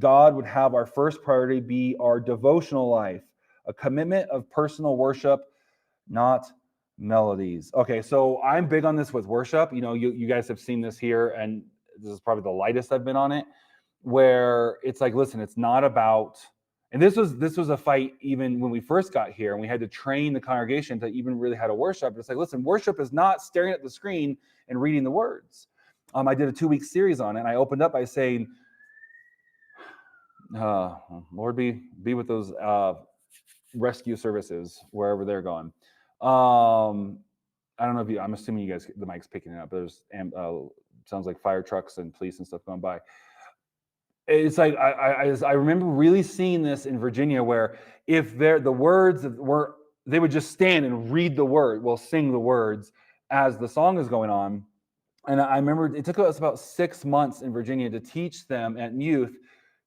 God would have our first priority be our devotional life, a commitment of personal worship, not melodies. Okay, so I'm big on this with worship. You guys have seen this here, and this is probably the lightest I've been on it, where it's like, listen, it's not about, and this was a fight even when we first got here, and we had to train the congregation to even really how to worship. It's like, listen, worship is not staring at the screen and reading the words. I did a 2-week series on it, and I opened up by saying, Lord, be with those rescue services wherever they're going. I don't know if I'm assuming you guys, the mic's picking it up. There's sounds like fire trucks and police and stuff going by. It's like I remember really seeing this in Virginia, where if the words were, they would just stand and read the word, sing the words as the song is going on. And I remember it took us about 6 months in Virginia to teach them at youth,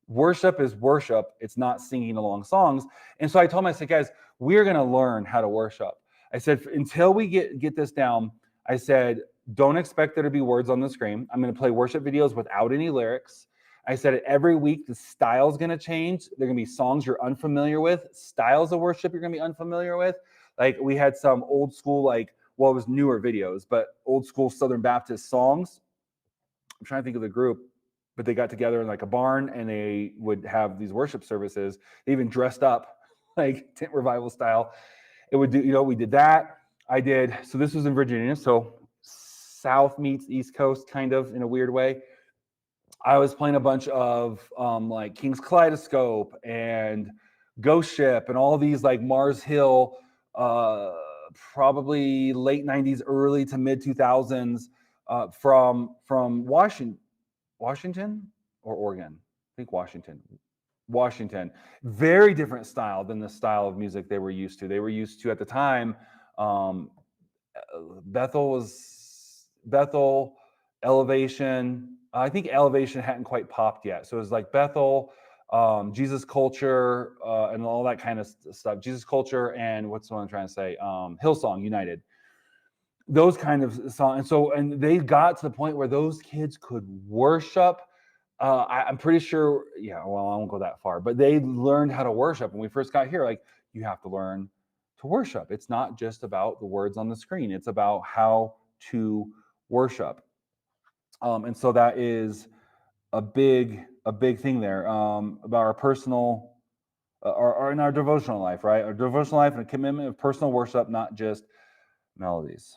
worship is worship. It's not singing along songs. And so I told them, I said, guys, we're going to learn how to worship. I said, until we get this down, I said, don't expect there to be words on the screen. I'm going to play worship videos without any lyrics. I said, every week the style's going to change. There are going to be songs you're unfamiliar with, styles of worship you're going to be unfamiliar with. Like we had some old school, it was newer videos, but old school Southern Baptist songs. I'm trying to think of the group, but they got together in like a barn and they would have these worship services. They even dressed up like tent revival style. It would do, we did that. So this was in Virginia. So South meets East Coast kind of in a weird way. I was playing a bunch of like King's Kaleidoscope and Ghost Ship and all these like Mars Hill, probably late 90s, early to mid 2000s, from Washington or Oregon? I think Washington. Very different style than the style of music they were used to. They were used to, at the time, Bethel, Elevation. I think Elevation hadn't quite popped yet. So it was like Bethel, Jesus Culture, and all that kind of stuff. Jesus Culture and what's the one I'm trying to say? Hillsong United. Those kind of songs. And they got to the point where those kids could worship. I'm pretty sure, I won't go that far, but they learned how to worship. When we first got here, like, you have to learn to worship. It's not just about the words on the screen. It's about how to worship. And so that is a big thing there, about our personal, or in our devotional life, right? Our devotional life and a commitment of personal worship, not just melodies.